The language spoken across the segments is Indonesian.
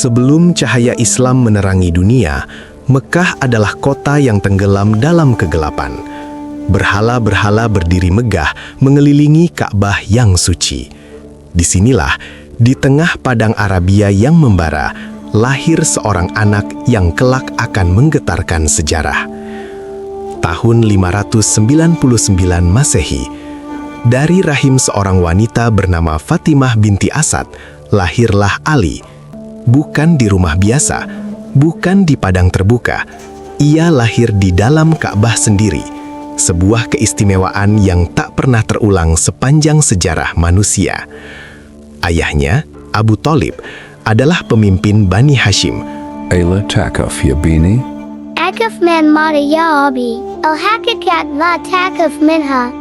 Sebelum cahaya Islam menerangi dunia, Mekah adalah kota yang tenggelam dalam kegelapan. Berhala-berhala berdiri megah mengelilingi Ka'bah yang suci. Disinilah, di tengah padang Arabia yang membara, lahir seorang anak yang kelak akan menggetarkan sejarah. Tahun 599 Masehi, dari rahim seorang wanita bernama Fatimah binti Asad, lahirlah Ali. Bukan di rumah biasa, bukan di padang terbuka. Ia lahir di dalam Ka'bah sendiri, sebuah keistimewaan yang tak pernah terulang sepanjang sejarah manusia. Ayahnya, Abu Thalib, adalah pemimpin Bani Hashim. Ayla takaf ya bini? Akaf man mata ya abi, al-hakikat la takaf minha.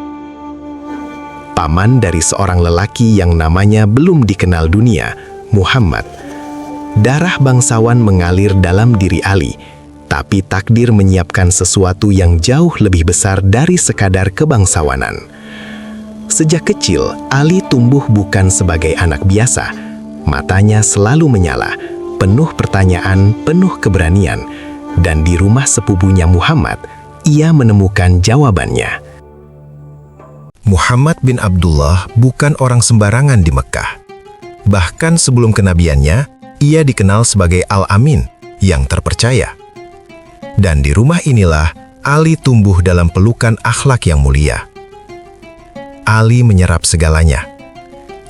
Paman dari seorang lelaki yang namanya belum dikenal dunia, Muhammad. Darah bangsawan mengalir dalam diri Ali, tapi takdir menyiapkan sesuatu yang jauh lebih besar dari sekadar kebangsawanan. Sejak kecil, Ali tumbuh bukan sebagai anak biasa. Matanya selalu menyala, penuh pertanyaan, penuh keberanian. Dan di rumah sepupunya Muhammad, ia menemukan jawabannya. Muhammad bin Abdullah bukan orang sembarangan di Mekah. Bahkan sebelum kenabiannya, ia dikenal sebagai Al-Amin, yang terpercaya. Dan di rumah inilah, Ali tumbuh dalam pelukan akhlak yang mulia. Ali menyerap segalanya.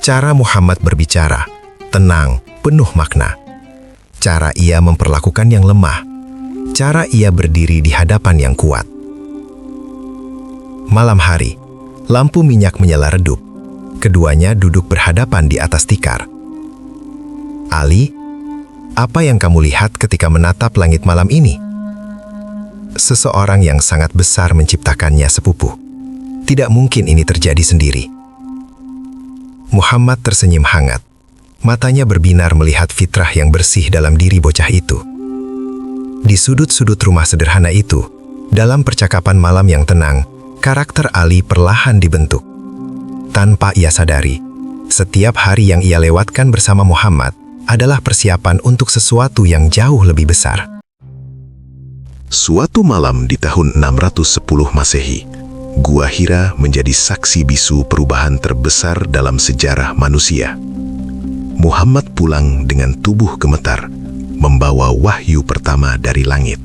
Cara Muhammad berbicara, tenang, penuh makna. Cara ia memperlakukan yang lemah. Cara ia berdiri di hadapan yang kuat. Malam hari, lampu minyak menyala redup. Keduanya duduk berhadapan di atas tikar. Ali, apa yang kamu lihat ketika menatap langit malam ini? Seseorang yang sangat besar menciptakannya, sepupu. Tidak mungkin ini terjadi sendiri. Muhammad tersenyum hangat. Matanya berbinar melihat fitrah yang bersih dalam diri bocah itu. Di sudut-sudut rumah sederhana itu, dalam percakapan malam yang tenang, karakter Ali perlahan dibentuk. Tanpa ia sadari, setiap hari yang ia lewatkan bersama Muhammad adalah persiapan untuk sesuatu yang jauh lebih besar. Suatu malam di tahun 610 Masehi, Gua Hira menjadi saksi bisu perubahan terbesar dalam sejarah manusia. Muhammad pulang dengan tubuh gemetar, membawa wahyu pertama dari langit.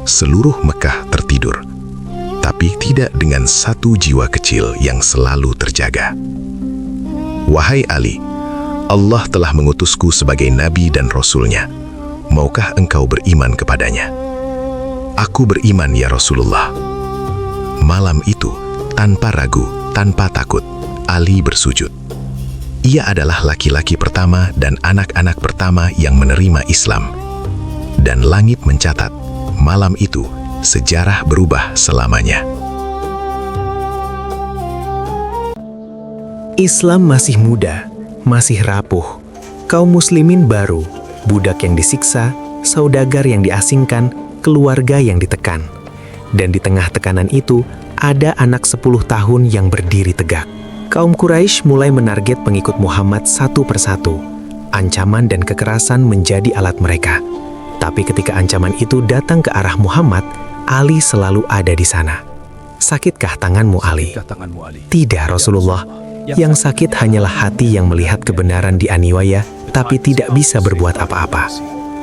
Seluruh Mekah tertidur, tapi tidak dengan satu jiwa kecil yang selalu terjaga. Wahai Ali, Allah telah mengutusku sebagai nabi dan rasulnya. Maukah engkau beriman kepadanya? Aku beriman ya Rasulullah. Malam itu, tanpa ragu, tanpa takut, Ali bersujud. Ia adalah laki-laki pertama dan anak-anak pertama yang menerima Islam. Dan langit mencatat, malam itu, sejarah berubah selamanya. Islam masih muda, masih rapuh. Kaum muslimin baru, budak yang disiksa, saudagar yang diasingkan, keluarga yang ditekan. Dan di tengah tekanan itu, ada anak 10 tahun yang berdiri tegak. Kaum Quraisy mulai menarget pengikut Muhammad satu persatu. Ancaman dan kekerasan menjadi alat mereka. Tapi ketika ancaman itu datang ke arah Muhammad, Ali selalu ada di sana. Sakitkah tanganmu, Ali? Tidak, Rasulullah. Yang sakit hanyalah hati yang melihat kebenaran dianiaya, tapi tidak bisa berbuat apa-apa.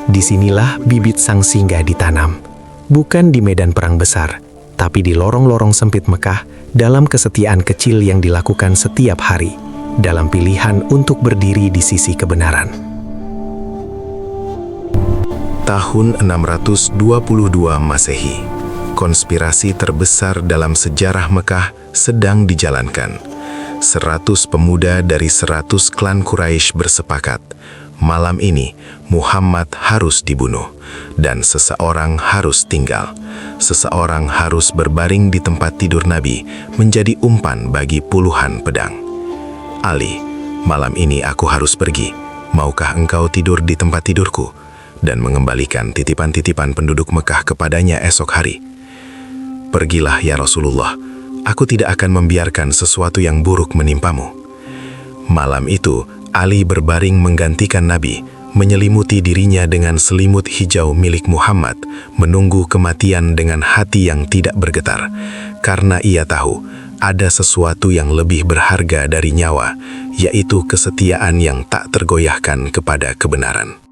Disinilah bibit sang singa ditanam. Bukan di medan perang besar, tapi di lorong-lorong sempit Mekah, dalam kesetiaan kecil yang dilakukan setiap hari, dalam pilihan untuk berdiri di sisi kebenaran. Tahun 622 Masehi, konspirasi terbesar dalam sejarah Mekah sedang dijalankan. 100 pemuda dari 100 klan Quraisy bersepakat, malam ini Muhammad harus dibunuh, dan seseorang harus tinggal. Seseorang harus berbaring di tempat tidur Nabi, menjadi umpan bagi puluhan pedang. Ali, malam ini aku harus pergi. Maukah engkau tidur di tempat tidurku? Dan mengembalikan titipan-titipan penduduk Mekah kepadanya esok hari. Pergilah ya Rasulullah, aku tidak akan membiarkan sesuatu yang buruk menimpamu. Malam itu, Ali berbaring menggantikan Nabi, menyelimuti dirinya dengan selimut hijau milik Muhammad, menunggu kematian dengan hati yang tidak bergetar, karena ia tahu ada sesuatu yang lebih berharga dari nyawa, yaitu kesetiaan yang tak tergoyahkan kepada kebenaran.